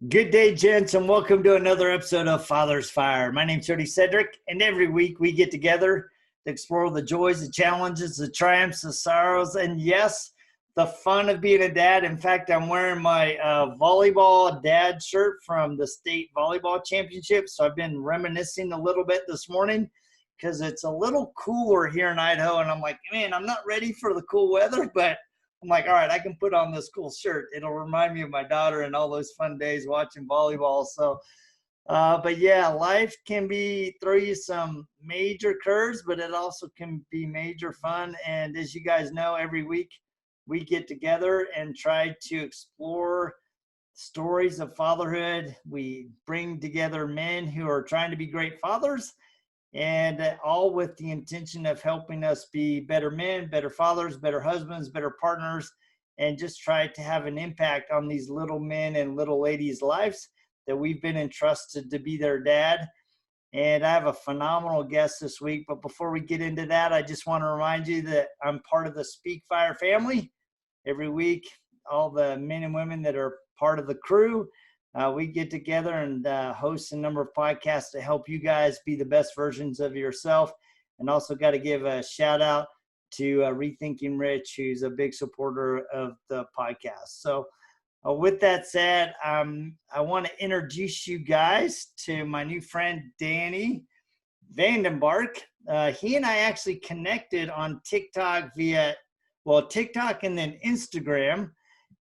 Good day, gents, and welcome to another episode of Father's Fire. My name's Jody Sedrick, and every week we get together to explore the joys, the challenges, the triumphs, the sorrows, and yes, the fun of being a dad. In fact, I'm wearing my volleyball dad shirt from the state volleyball championship, so I've been reminiscing a little bit this morning because it's a little cooler here in Idaho, and I'm like, man, I'm not ready for the cool weather, but I'm like, all right, I can put on this cool shirt. It'll remind me of my daughter and all those fun days watching volleyball. So, but yeah, life can throw you some major curves, but it also can be major fun. And as you guys know, every week we get together and try to explore stories of fatherhood. We bring together men who are trying to be great fathers, and all with the intention of helping us be better men, better fathers, better husbands, better partners, and just try to have an impact on these little men and little ladies' lives that we've been entrusted to be their dad. And I have a phenomenal guest this week. But before we get into that, I just want to remind you that I'm part of the Speak Fire family. Every week, all the men and women that are part of the crew, we get together and host a number of podcasts to help you guys be the best versions of yourself. And also got to give a shout out to Rethinking Rich, who's a big supporter of the podcast. So with that said, I want to introduce you guys to my new friend, Danny Vandenberk. He and I actually connected on TikTok TikTok and then Instagram.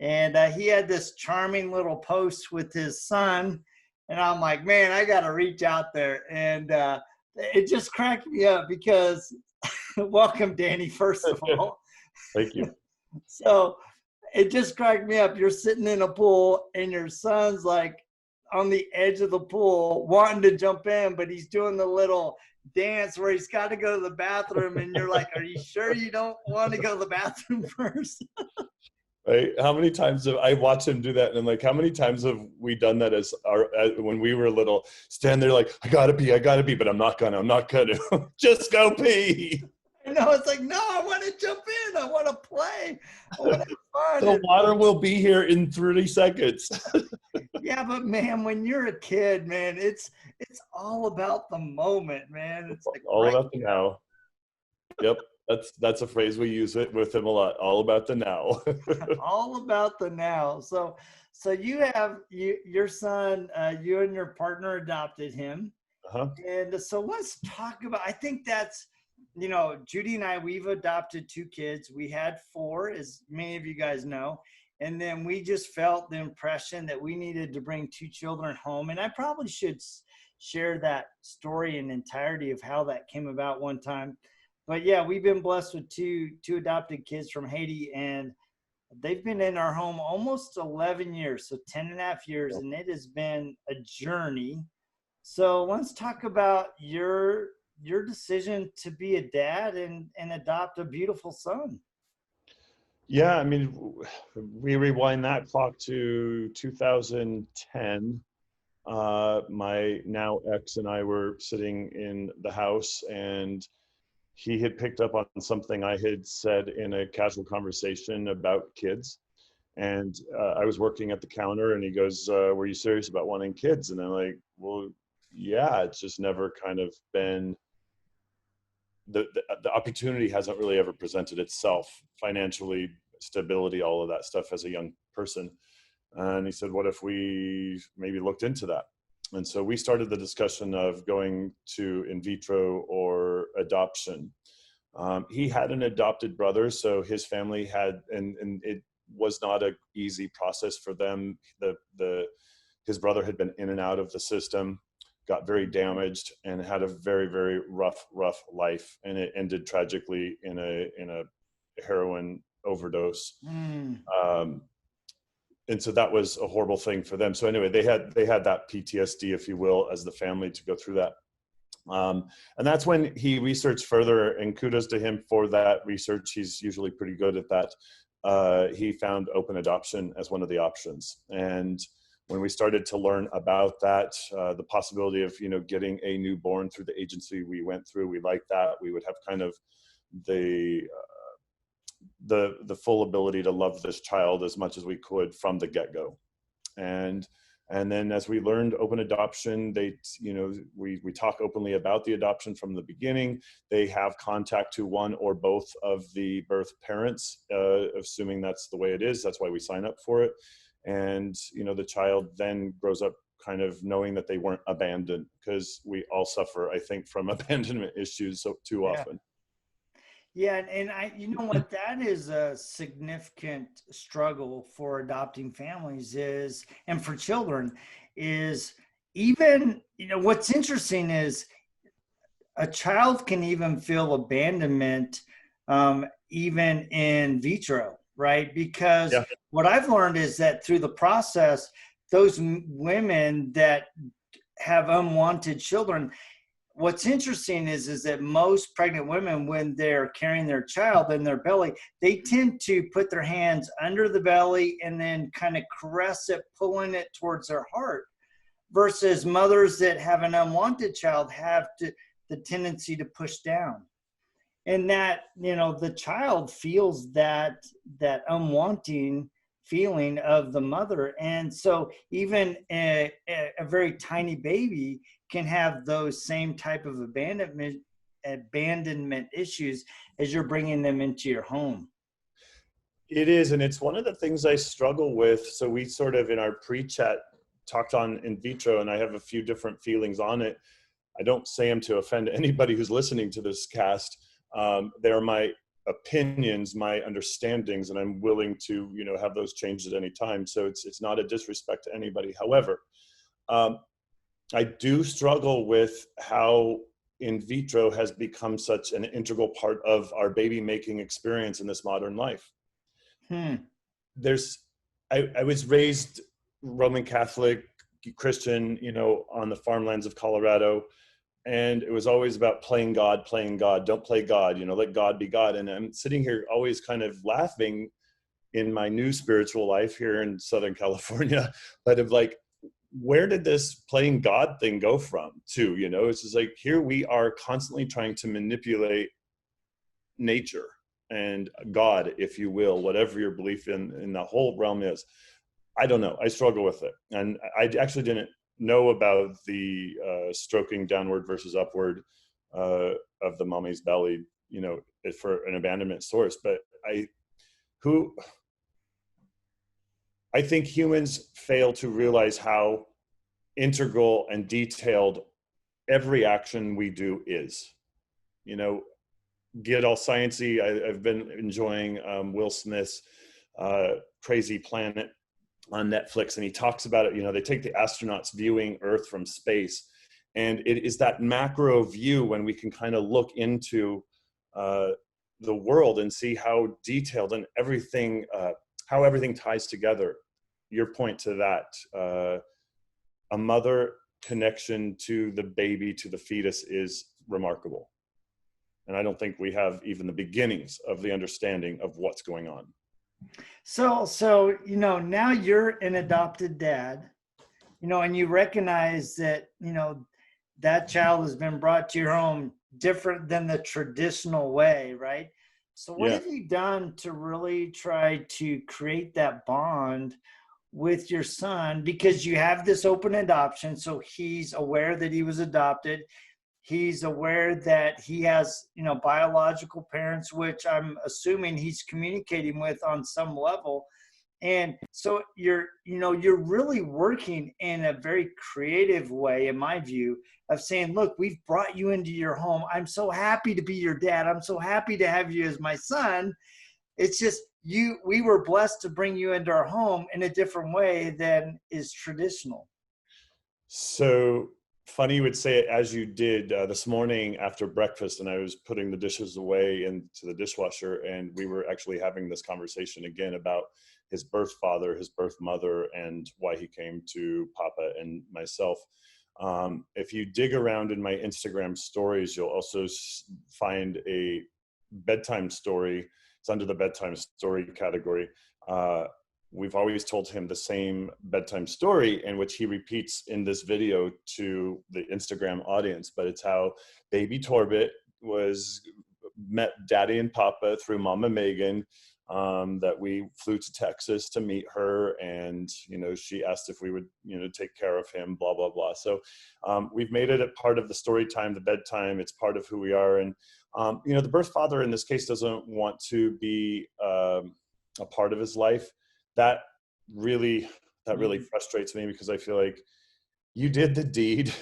And he had this charming little post with his son. And I'm like, man, I got to reach out there. And it just cracked me up because welcome, Danny, first of all. Thank you. So it just cracked me up. You're sitting in a pool and your son's like on the edge of the pool wanting to jump in, but he's doing the little dance where he's got to go to the bathroom. And you're like, are you sure you don't want to go to the bathroom first? Right? How many times have I watched him do that? And I'm like, how many times have we done that as when we were little, stand there like, I gotta pee, but I'm not gonna, just go pee. No, it's like, no, I want to jump in. I want to play. I want to have fun. The water will be here in 30 seconds. Yeah, but man, when you're a kid, man, it's all about the moment, man. It's like all about the now. Yep. That's a phrase we use it with him a lot. All about the now. All about the now. So you have your son. You and your partner adopted him, and so let's talk about. I think that's, Judy and I, we've adopted 2 kids. We had 4, as many of you guys know, and then we just felt the impression that we needed to bring 2 children home. And I probably should share that story in entirety of how that came about one time. But yeah, we've been blessed with two adopted kids from Haiti, and they've been in our home almost 11 years, so 10 and a half years, and it has been a journey. So let's talk about your decision to be a dad and adopt a beautiful son. Yeah, I mean, we rewind that clock to 2010. My now ex and I were sitting in the house, and he had picked up on something I had said in a casual conversation about kids. And I was working at the counter, and he goes, were you serious about wanting kids? And I'm like, well, yeah, it's just never kind of been, the opportunity hasn't really ever presented itself financially, stability, all of that stuff as a young person. And he said, what if we maybe looked into that? And so we started the discussion of going to in vitro or adoption. He had an adopted brother, so his family had, and it was not an easy process for them. His brother had been in and out of the system, got very damaged, and had a very, very rough life. And it ended tragically in a heroin overdose. And so that was a horrible thing for them. So anyway, they had that PTSD, if you will, as the family to go through that. And that's when he researched further, and kudos to him for that research. He's usually pretty good at that. He found open adoption as one of the options. And when we started to learn about that, the possibility of, getting a newborn through the agency we went through, we liked that. We would have kind of the full ability to love this child as much as we could from the get-go. And And then as we learned open adoption, we talk openly about the adoption from the beginning. They have contact to one or both of the birth parents, assuming that's the way it is. That's why we sign up for it. And, the child then grows up kind of knowing that they weren't abandoned, because we all suffer, I think, from abandonment issues too often. Yeah, and you know what, that is a significant struggle for adopting families and for children is even, what's interesting is a child can even feel abandonment, even in vitro, right? Because Yeah. what I've learned is that through the process, those women that have unwanted children, what's interesting is that most pregnant women, when they're carrying their child in their belly, they tend to put their hands under the belly and then kind of caress it, pulling it towards their heart, versus mothers that have an unwanted child have the tendency to push down. And that, the child feels that unwanting feeling of the mother. And so even a very tiny baby can have those same type of abandonment issues as you're bringing them into your home. It is, and it's one of the things I struggle with. So we sort of, in our pre-chat, talked on in vitro, and I have a few different feelings on it. I don't say them to offend anybody who's listening to this cast. They're my opinions, my understandings, and I'm willing to, have those changed at any time. So it's not a disrespect to anybody. However, I do struggle with how in vitro has become such an integral part of our baby making experience in this modern life. I was raised Roman Catholic, Christian, on the farmlands of Colorado. And it was always about playing God, don't play God, let God be God. And I'm sitting here always kind of laughing in my new spiritual life here in Southern California, but of like, where did this playing God thing go from to, it's just like, here we are constantly trying to manipulate nature and God, if you will, whatever your belief in the whole realm is. I don't know. I struggle with it. And I actually didn't know about the stroking downward versus upward of the mommy's belly, for an abandonment source. But I think humans fail to realize how integral and detailed every action we do is. Get all sciencey. I've been enjoying Will Smith's Crazy Planet on Netflix, and he talks about it. They take the astronauts viewing Earth from space, and it is that macro view when we can kind of look into the world and see how detailed and everything, how everything ties together. Your point to that, a mother connection to the baby, to the fetus, is remarkable. And I don't think we have even the beginnings of the understanding of what's going on. So now you're an adopted dad, and you recognize that, that child has been brought to your home different than the traditional way, right? So what have you done to really try to create that bond with your son? Because you have this open adoption, so he's aware that he was adopted. He's aware that he has, biological parents, which I'm assuming he's communicating with on some level. And so you're really working in a very creative way, in my view, of saying, look, we've brought you into your home. I'm so happy to be your dad. I'm so happy to have you as my son. It's just we were blessed to bring you into our home in a different way than is traditional. So funny you would say it as you did this morning after breakfast, and I was putting the dishes away into the dishwasher, and we were actually having this conversation again about his birth father, his birth mother, and why he came to Papa and myself. If you dig around in my Instagram stories, you'll also find a bedtime story. It's under the bedtime story category. We've always told him the same bedtime story, in which he repeats in this video to the Instagram audience. But it's how baby Torbit met Daddy and Papa through Mama Megan. that we flew to Texas to meet her, and she asked if we would take care of him, blah blah blah. So we've made it a part of the story time, the bedtime. It's part of who we are. And the birth father in this case doesn't want to be a part of his life. That really frustrates me, because I feel like you did the deed.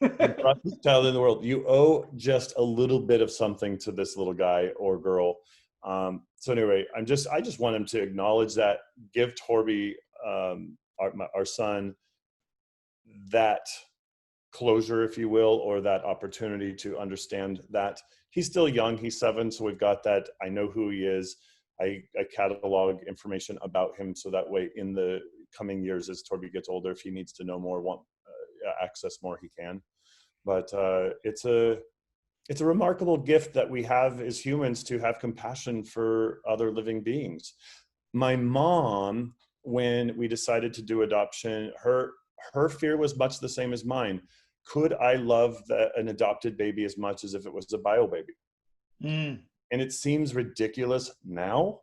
You brought this child in the world. You owe just a little bit of something to this little guy or girl. So anyway, I just want him to acknowledge that, give Torby, our son, that closure, if you will, or that opportunity to understand that he's still young. He's 7, so we've got that. I know who he is. I catalog information about him, so that way in the coming years, as Torby gets older, if he needs to know more, access more, he can. But it's a remarkable gift that we have as humans, to have compassion for other living beings. My mom, when we decided to do adoption, her fear was much the same as mine. Could I love an adopted baby as much as if it was a bio baby? And it seems ridiculous now,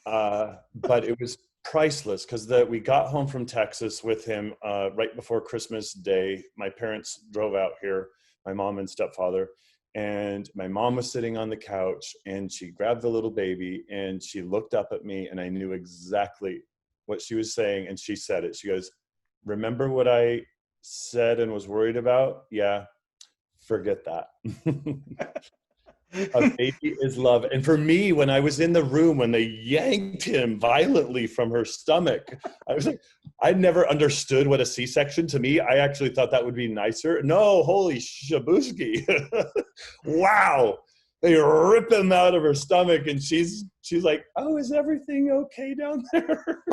but it was priceless, because we got home from Texas with him right before Christmas Day. My parents drove out here, my mom and stepfather, and my mom was sitting on the couch, and she grabbed the little baby and she looked up at me, and I knew exactly what she was saying. And she said it. She goes, "Remember what I said and was worried about? Yeah, forget that." A baby is love. And for me, when I was in the room, when they yanked him violently from her stomach, I was like, I'd never understood what a C-section. To me, I actually thought that would be nicer. No, holy shabushki. Wow. They rip him out of her stomach, and she's like, "Oh, is everything okay down there?"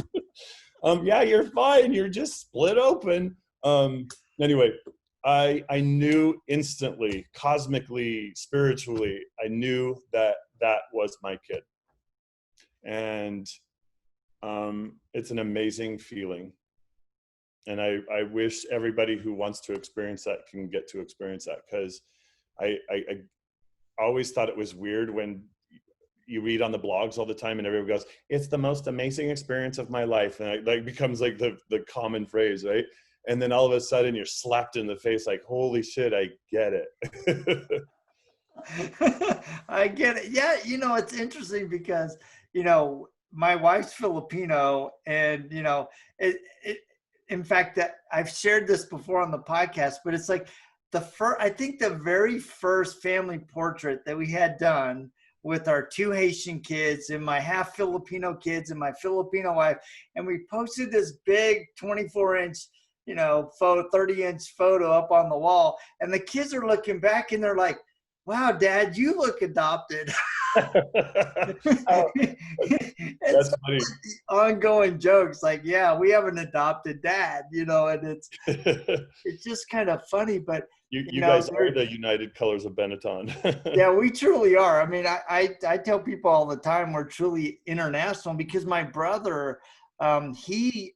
Yeah, you're fine. You're just split open. Anyway, I knew instantly, cosmically, spiritually, I knew that was my kid. And it's an amazing feeling. And I wish everybody who wants to experience that can get to experience that, because I always thought it was weird when you read on the blogs all the time and everyone goes, "It's the most amazing experience of my life." And it becomes like the common phrase, right? And then all of a sudden you're slapped in the face like, holy shit, I get it. I get it. Yeah. It's interesting because, my wife's Filipino, and, in fact, that I've shared this before on the podcast, but it's like I think the very first family portrait that we had done with our 2 Haitian kids and my half Filipino kids and my Filipino wife. And we posted this big 24-inch, 30-inch photo up on the wall, and the kids are looking back and they're like, "Wow, Dad, you look adopted." Oh, that's funny. Ongoing jokes like, "Yeah, we have an adopted dad," and it's just kind of funny. But you guys are the United Colors of Benetton. Yeah, we truly are. I mean, I tell people all the time we're truly international, because my brother, he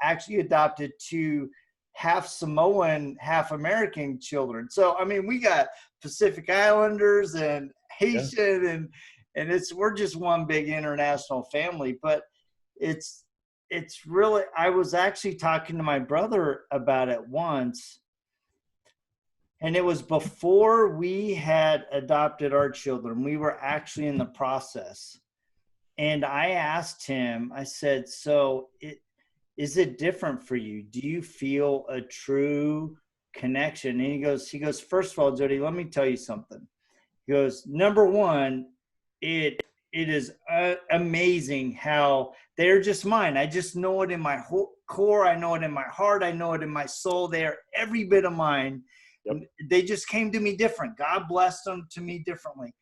actually adopted 2 half Samoan, half American children. So, I mean, we got Pacific Islanders and Haitian, and we're just one big international family. But it's really, I was actually talking to my brother about it once, and it was before we had adopted our children. We were actually in the process. And I asked him, I said, "So is it different for you? Do you feel a true connection?" And he goes, "First of all, Jody, let me tell you something." He goes, "Number one, it is amazing how they're just mine. I just know it in my whole core. I know it in my heart. I know it in my soul. They are every bit of mine. Yep. They just came to me different. God blessed them to me differently."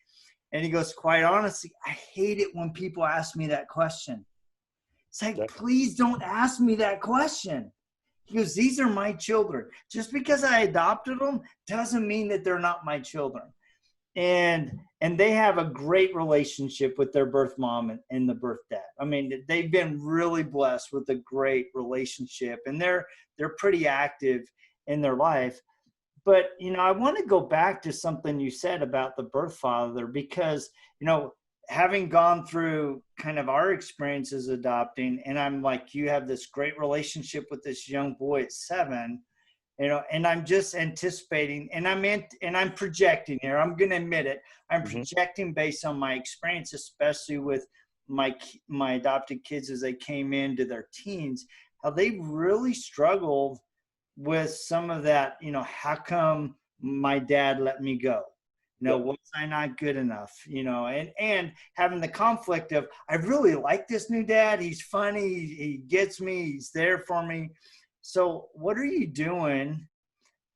And he goes, "Quite honestly, I hate it when people ask me that question." It's like, please don't ask me that question. He goes, "These are my children. Just because I adopted them doesn't mean that they're not my children." And they have a great relationship with their birth mom and the birth dad. I mean, they've been really blessed with a great relationship, and they're pretty active in their life. But, I want to go back to something you said about the birth father, because, having gone through kind of our experiences adopting, and I'm like, you have this great relationship with this young boy at 7, and I'm just anticipating, and I'm projecting here. I'm going to admit it. I'm projecting based on my experience, especially with my adopted kids as they came into their teens, how they really struggled with some of that, how come my dad let me go? Was I not good enough? And having the conflict of, I really like this new dad. He's funny. He gets me. He's there for me. So what are you doing?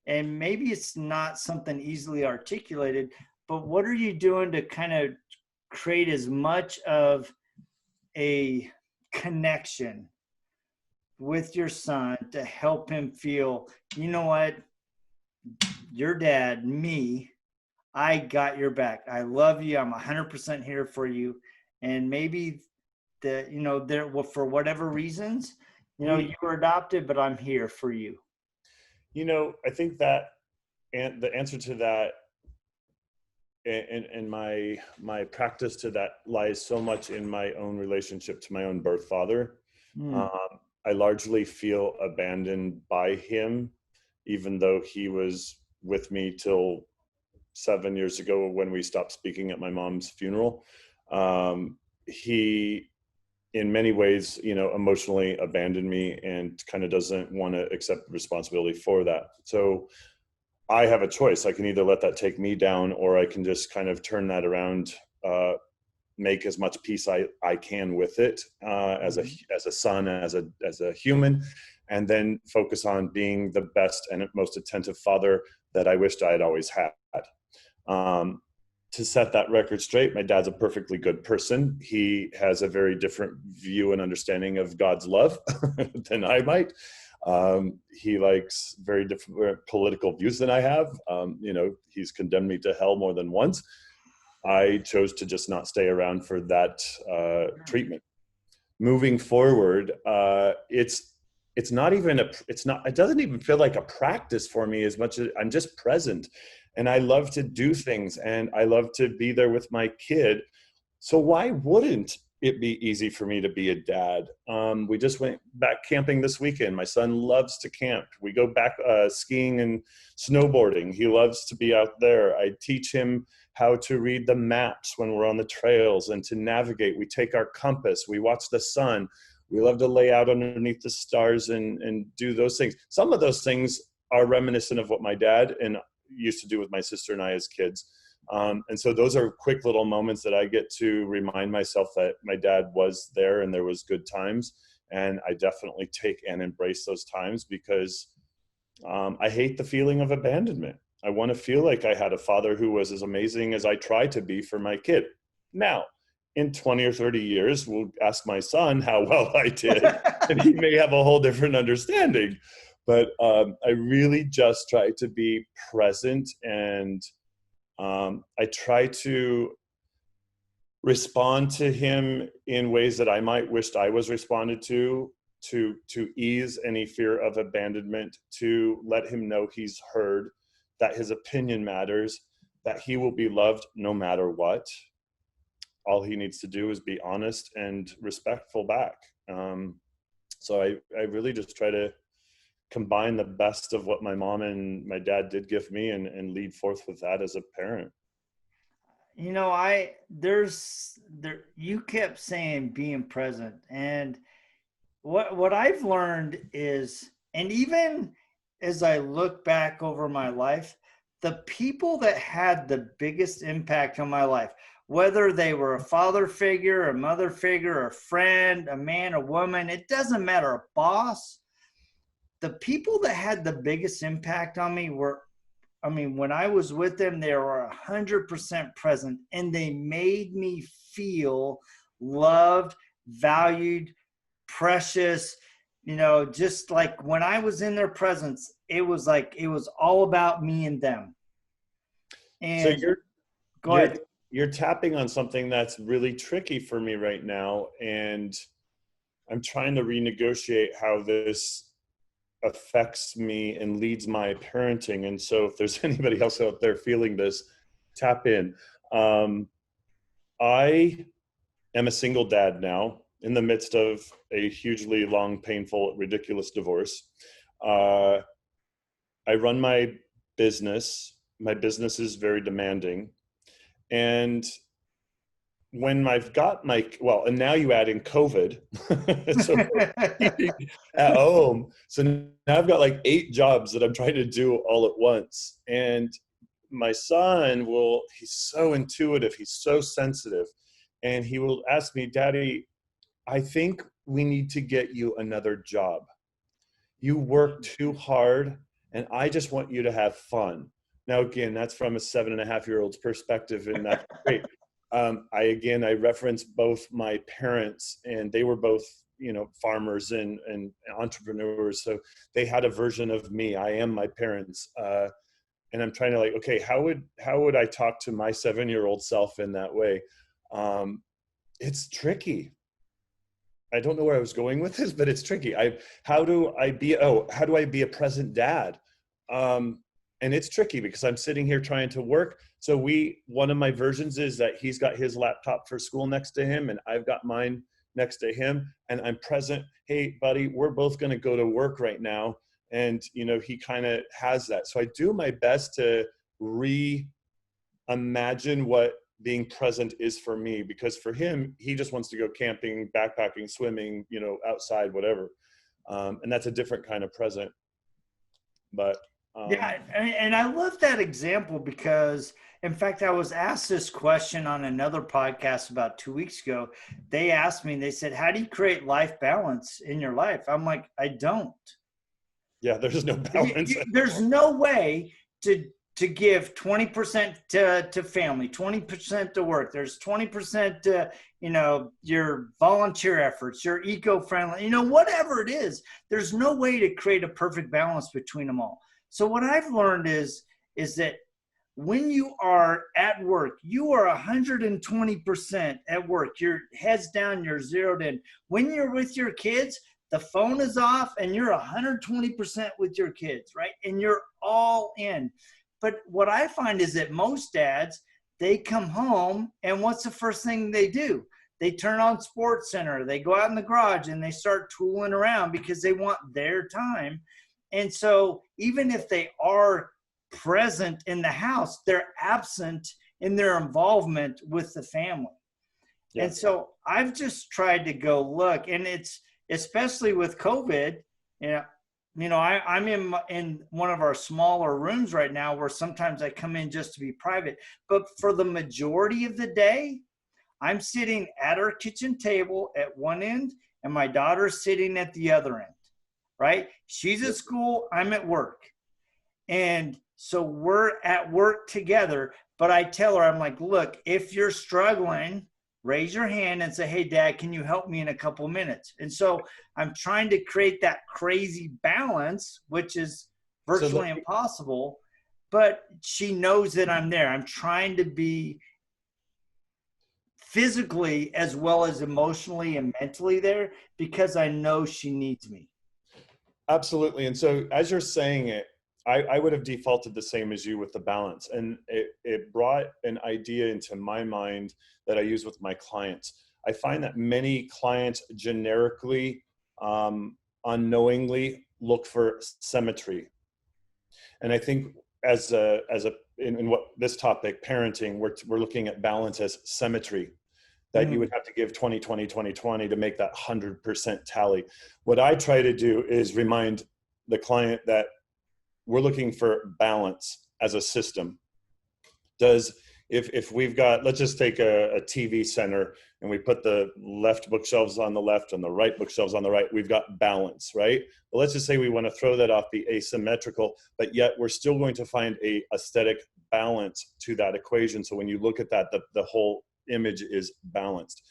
And maybe it's not something easily articulated, but what are you doing to kind of create as much of a connection with your son to help him feel, you know what, your dad, me, I got your back. I love you. I'm 100% here for you. And maybe there, well, for whatever reasons, you were adopted, but I'm here for you. I think that, and the answer to that, and my practice to that lies so much in my own relationship to my own birth father. I largely feel abandoned by him, even though he was with me till 7 years ago when we stopped speaking at my mom's funeral. He, in many ways, emotionally abandoned me and kind of doesn't want to accept responsibility for that. So I have a choice. I can either let that take me down, or I can just kind of turn that around, make as much peace I can with it, as a son, as a human, and then focus on being the best and most attentive father that I wished I had always had. To set that record straight, my dad's a perfectly good person. He has a very different view and understanding of God's love than I might. He likes very different political views than I have. He's condemned me to hell more than once. I chose to just not stay around for that treatment. Moving forward, it doesn't even feel like a practice for me as much as I'm just present. And I love to do things, and I love to be there with my kid. So why wouldn't it be easy for me to be a dad? We just went back camping this weekend. My son loves to camp. We go back skiing and snowboarding. He loves to be out there. I teach him how to read the maps when we're on the trails and to navigate. We take our compass. We watch the sun. We love to lay out underneath the stars and do those things. Some of those things are reminiscent of what my dad and used to do with my sister and I as kids. And so those are quick little moments that I get to remind myself that my dad was there and there was good times. And I definitely take and embrace those times because I hate the feeling of abandonment. I want to feel like I had a father who was as amazing as I tried to be for my kid. Now, in 20 or 30 years, we'll ask my son how well I did, and he may have a whole different understanding. But I really just try to be present, and I try to respond to him in ways that I might wished I was responded to ease any fear of abandonment, to let him know he's heard, that his opinion matters, that he will be loved no matter what. All he needs to do is be honest and respectful back. So I really just try to combine the best of what my mom and my dad did give me and lead forth with that as a parent. You kept saying being present, and what I've learned is, and even as I look back over my life, the people that had the biggest impact on my life, whether they were a father figure, a mother figure, a friend, a man, a woman, it doesn't matter, a boss, the people that had the biggest impact on me were, when I was with them, they were 100% present, and they made me feel loved, valued, precious. Just like when I was in their presence, it was all about me and them. And so go ahead. You're tapping on something that's really tricky for me right now, and I'm trying to renegotiate how this affects me and leads my parenting. And so if there's anybody else out there feeling this, tap in. I am a single dad now in the midst of a hugely long, painful, ridiculous divorce. I run my business. My business is very demanding. And when I've got and now you add in COVID, so at home. So now I've got like 8 jobs that I'm trying to do all at once. And my son he's so intuitive, he's so sensitive. And he will ask me, Daddy, I think we need to get you another job. You work too hard and I just want you to have fun. Now, again, that's from a 7.5-year-old's perspective, and that's great. I reference both my parents, and they were both, farmers and entrepreneurs. So they had a version of me. I am my parents. And I'm trying to okay, how would I talk to my 7-year-old self in that way? It's tricky. I don't know where I was going with this, but it's tricky. How do I be a present dad? And it's tricky because I'm sitting here trying to work. So one of my versions is that he's got his laptop for school next to him and I've got mine next to him, and I'm present. Hey, buddy, we're both going to go to work right now. And, he kind of has that. So I do my best to reimagine what being present is for me, because for him, he just wants to go camping, backpacking, swimming, outside, whatever. And that's a different kind of present. But yeah, and I love that example because, in fact, I was asked this question on another podcast about 2 weeks ago. They asked me, they said, how do you create life balance in your life? I'm like, I don't. Yeah, there's no balance. There's no way to give 20% to family, 20% to work. There's 20% to, your volunteer efforts, your eco-friendly, whatever it is. There's no way to create a perfect balance between them all. So what I've learned is that when you are at work, you are 120% at work. Your head's down, you're zeroed in. When you're with your kids, the phone is off and you're 120% with your kids, right? And you're all in. But what I find is that most dads, they come home and what's the first thing they do? They turn on Sports Center, they go out in the garage and they start tooling around because they want their time. And so even if they are present in the house, they're absent in their involvement with the family. Yeah. And so I've just tried to go look, and it's especially with COVID, I'm in one of our smaller rooms right now where sometimes I come in just to be private. But for the majority of the day, I'm sitting at our kitchen table at one end and my daughter's sitting at the other end, right? She's at school, I'm at work. And so we're at work together, but I tell her, I'm like, look, if you're struggling, raise your hand and say, hey, Dad, can you help me in a couple minutes? And so I'm trying to create that crazy balance, which is virtually impossible, but she knows that I'm there. I'm trying to be physically as well as emotionally and mentally there because I know she needs me. Absolutely. And so as you're saying it, I would have defaulted the same as you with the balance. And it brought an idea into my mind that I use with my clients. I find that many clients generically, unknowingly look for symmetry. And I think in what this topic, parenting, we're looking at balance as symmetry, that you would have to give 20, 20, 20, 20 to make that 100% tally. What I try to do is remind the client that we're looking for balance as a system. If we've got, let's just take a TV center and we put the left bookshelves on the left and the right bookshelves on the right, we've got balance, right? Well, let's just say we want to throw that off, be asymmetrical, but yet we're still going to find a aesthetic balance to that equation. So when you look at that, the whole image is balanced.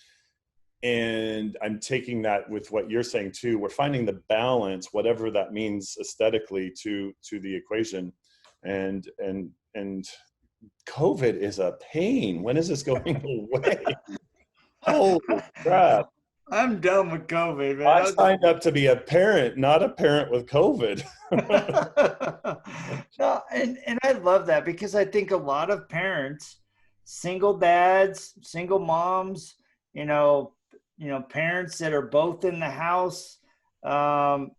And I'm taking that with what you're saying too. We're finding the balance, whatever that means aesthetically, to the equation. And COVID is a pain. When is this going away? Holy crap. I'm done with COVID, man. I signed up to be a parent, not a parent with COVID. No, and I love that because I think a lot of parents, single dads, single moms, you know, parents that are both in the house, um,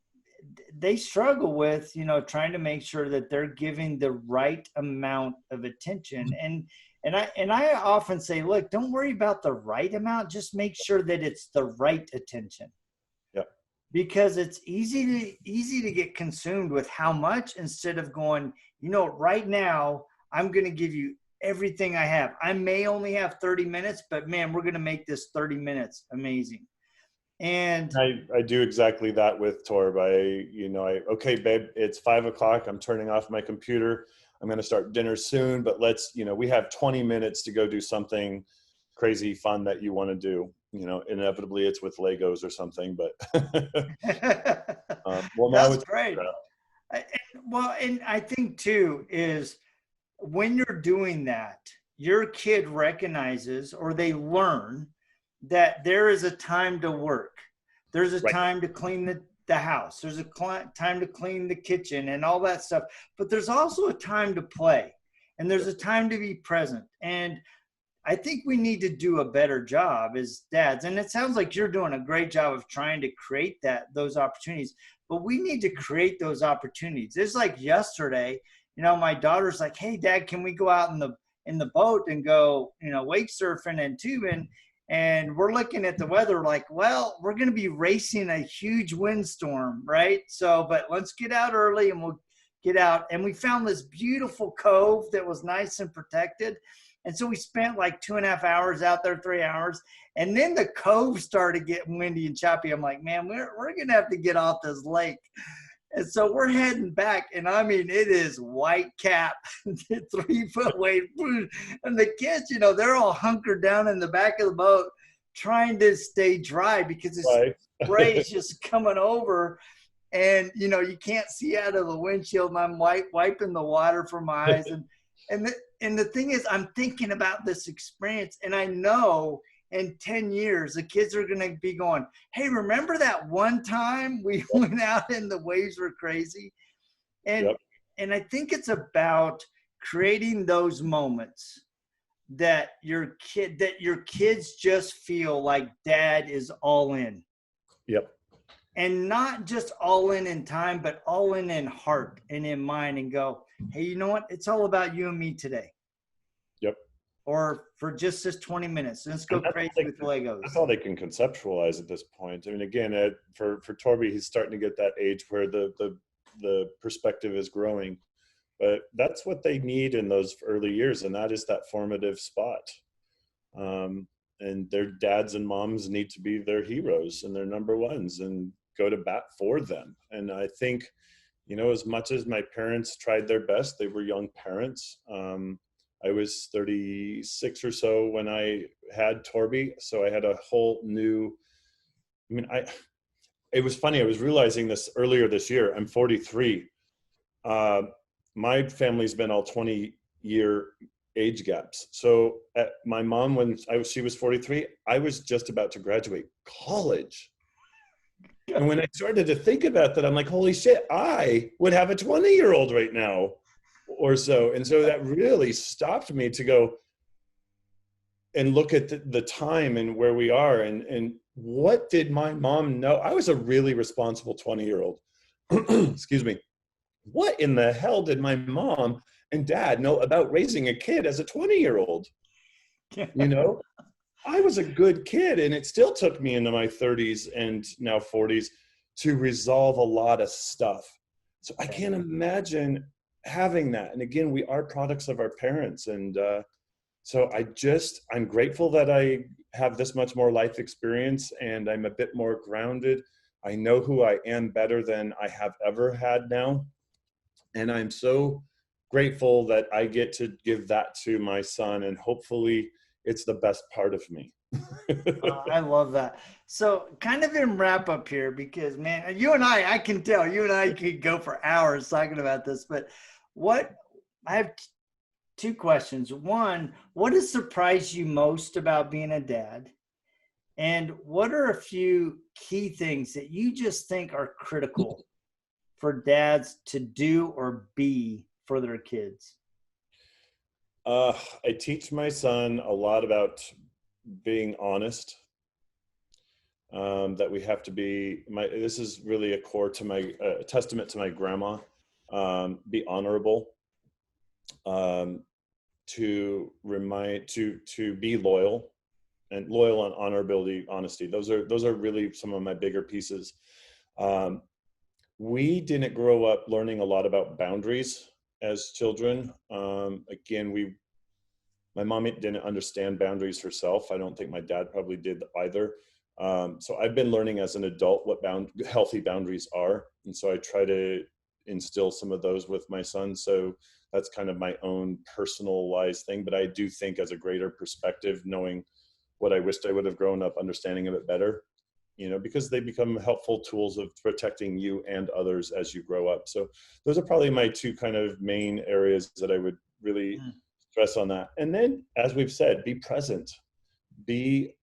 they struggle with, trying to make sure that they're giving the right amount of attention. And I often say, look, don't worry about the right amount, just make sure that it's the right attention. Yep. Because it's easy to get consumed with how much, instead of going, right now I'm going to give you everything I have. I may only have 30 minutes, but man, we're going to make this 30 minutes amazing. And I do exactly that with Torb. Okay, babe, it's 5 o'clock. I'm turning off my computer. I'm going to start dinner soon, but we have 20 minutes to go do something crazy fun that you want to do. Inevitably it's with Legos or something, but well, now that's it's great. And I think too is, when you're doing that, your kid recognizes, or they learn, that there is a time to work. There's a right. time to clean the house. There's a time to clean the kitchen and all that stuff. But there's also a time to play, and there's a time to be present. And I think we need to do a better job as dads. And it sounds like you're doing a great job of trying to create those opportunities, but we need to create those opportunities. It's like yesterday, my daughter's like, "Hey Dad, can we go out in the boat and go, wake surfing and tubing?" And we're looking at the weather like, well, we're going to be racing a huge windstorm, right? So, but let's get out early and we'll get out. And we found this beautiful cove that was nice and protected. And so we spent like 2.5 hours out there, 3 hours. And then the cove started getting windy and choppy. I'm like, man, we're going to have to get off this lake. And so we're heading back. And I mean, it is white cap, 3 foot wave. And the kids, they're all hunkered down in the back of the boat trying to stay dry because it's spray is just coming over. And, you can't see out of the windshield. And I'm wiping the water from my eyes. And the thing is, I'm thinking about this experience, and I know in 10 years, the kids are going to be going, "Hey, remember that one time we went out and the waves were crazy?" And I think it's about creating those moments that your kids just feel like dad is all in. Yep. And not just all in time, but all in heart and in mind, and go, "Hey, you know what? It's all about you and me today." Yep. Or for just this 20 minutes. Let's go crazy with Legos. That's all they can conceptualize at this point. I mean, again, for Torby, he's starting to get that age where the perspective is growing. But that's what they need in those early years, and that is that formative spot. And their dads and moms need to be their heroes and their number ones and go to bat for them. And I think, as much as my parents tried their best, they were young parents. I was 36 or so when I had Torby, so I had a whole new, it was funny, I was realizing this earlier this year. I'm 43. My family's been all 20-year age gaps. So at my mom, when she was 43, I was just about to graduate college. And when I started to think about that, I'm like, holy shit, I would have a 20-year-old right now or so. And so that really stopped me to go and look at the time and where we are. And what did my mom know? I was a really responsible 20-year-old. Excuse me. What in the hell did my mom and dad know about raising a kid as a 20-year-old? I was a good kid, and it still took me into my 30s and now 40s to resolve a lot of stuff. So I can't imagine having that. And again, we are products of our parents. And so I'm grateful that I have this much more life experience, and I'm a bit more grounded. I know who I am better than I have ever had now. And I'm so grateful that I get to give that to my son, and hopefully it's the best part of me. I love that. So kind of in wrap up here, because man, I can tell you and I could go for hours talking about this, but I have two questions. One, what has surprised you most about being a dad? And what are a few key things that you just think are critical for dads to do or be for their kids? I teach my son a lot about being honest, that we have to be, this is really a core to my, a testament to my grandma, be honorable, to be loyal, and loyal on honorability, honesty. Those are really some of my bigger pieces. We didn't grow up learning a lot about boundaries as children. Again, my mom didn't understand boundaries herself. I don't think my dad probably did either. So I've been learning as an adult what healthy boundaries are. And so I try to instill some of those with my son. So that's kind of my own personalized thing. But I do think as a greater perspective, knowing what I wished I would have grown up understanding of it better, because they become helpful tools of protecting you and others as you grow up. So those are probably my two kind of main areas that I would really stress on that. And then, as we've said, be present, be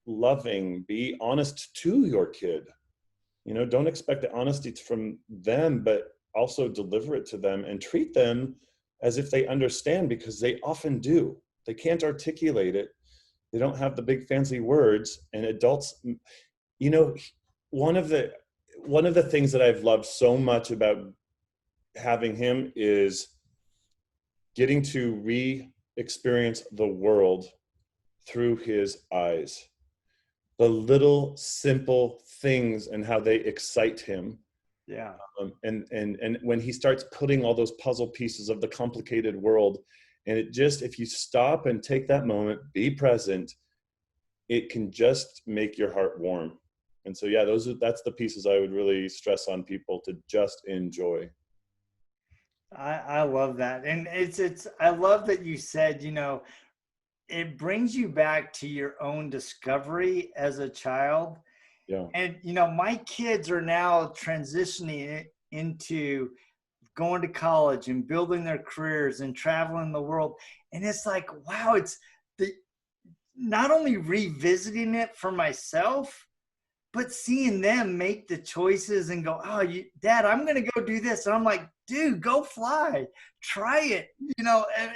loving, be honest to your kid. Don't expect the honesty from them, but also deliver it to them and treat them as if they understand, because they often do. They can't articulate it. They don't have the big fancy words. And adults, one of the things that I've loved so much about having him is getting to re-experience the world through his eyes. The little simple things and how they excite him. Yeah. And when he starts putting all those puzzle pieces of the complicated world, and if you stop and take that moment, be present, it can just make your heart warm. And so, yeah, that's the pieces I would really stress on people to just enjoy. I love that. And I love that you said, it brings you back to your own discovery as a child. Yeah. And, my kids are now transitioning into going to college and building their careers and traveling the world. And it's like, wow, not only revisiting it for myself, but seeing them make the choices and go, oh, Dad, I'm going to go do this. And I'm like, dude, go fly, try it. And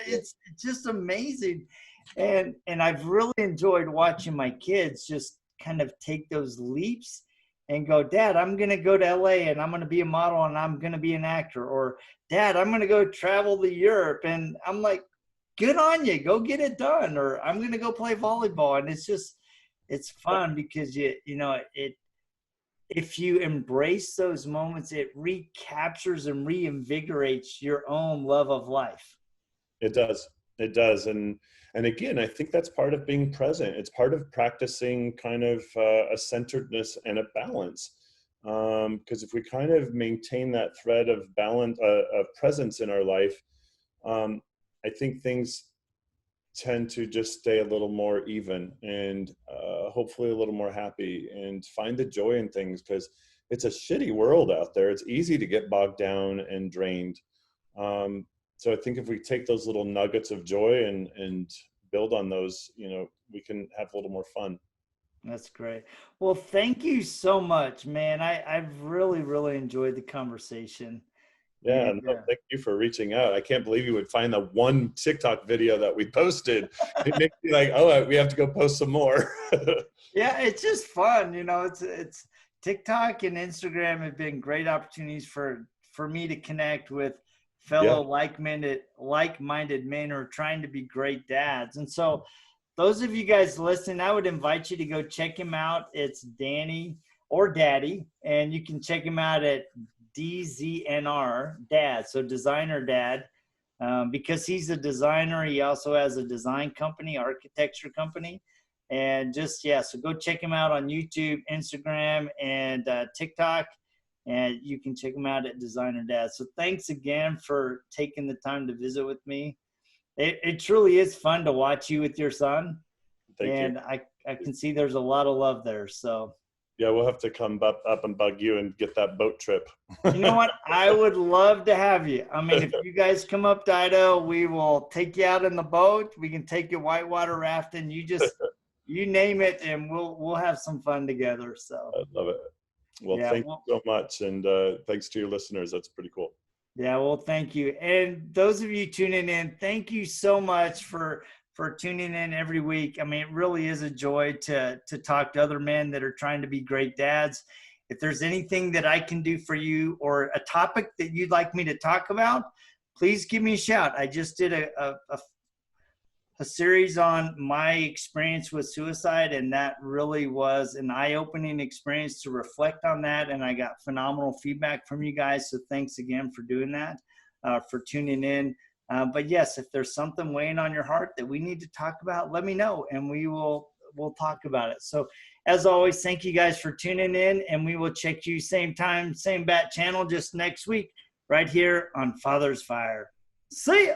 it's just amazing. And I've really enjoyed watching my kids just kind of take those leaps and go, Dad, I'm going to go to LA and I'm going to be a model and I'm going to be an actor. Or Dad, I'm going to go travel to Europe. And I'm like, good on you, go get it done. Or I'm going to go play volleyball. And it's fun because if you embrace those moments, it recaptures and reinvigorates your own love of life. It does. And again, I think that's part of being present. It's part of practicing kind of a centeredness and a balance. Because if we kind of maintain that thread of balance, of presence in our life, I think things tend to just stay a little more even and hopefully a little more happy, and find the joy in things, because it's a shitty world out there. It's easy to get bogged down and drained. So I think if we take those little nuggets of joy and build on those, we can have a little more fun. That's great. Well, thank you so much, man. I've really, really enjoyed the conversation. Yeah, no, thank you for reaching out. I can't believe you would find the one TikTok video that we posted. It makes me like, oh, we have to go post some more. Yeah, it's just fun. It's TikTok and Instagram have been great opportunities for me to connect with fellow like-minded men who are trying to be great dads. And so those of you guys listening, I would invite you to go check him out. It's Danny or Daddy, and you can check him out at DZNR Dad, so Designer Dad, because he's a designer. He also has a design company, architecture company, and so go check him out on YouTube, Instagram, and TikTok, and you can check him out at Designer Dad. So thanks again for taking the time to visit with me. It truly is fun to watch you with your son. Thank you. And I can see there's a lot of love there. So yeah, we'll have to come up and bug you and get that boat trip. You know what? I would love to have you. I mean, if you guys come up to Idaho, we will take you out in the boat. We can take you whitewater rafting. You name it, and we'll have some fun together. So I love it. Well, thank you so much, and thanks to your listeners. That's pretty cool. Yeah, well, thank you. And those of you tuning in, thank you so much for for tuning in every week. I mean, it really is a joy to talk to other men that are trying to be great dads. If there's anything that I can do for you or a topic that you'd like me to talk about, please give me a shout. I just did a series on my experience with suicide, and that really was an eye-opening experience to reflect on that, and I got phenomenal feedback from you guys, so thanks again for doing that, for tuning in. But yes, if there's something weighing on your heart that we need to talk about, let me know, and we'll talk about it. So as always, thank you guys for tuning in, and we will check you same time, same bat channel just next week right here on Father's Fire. See ya.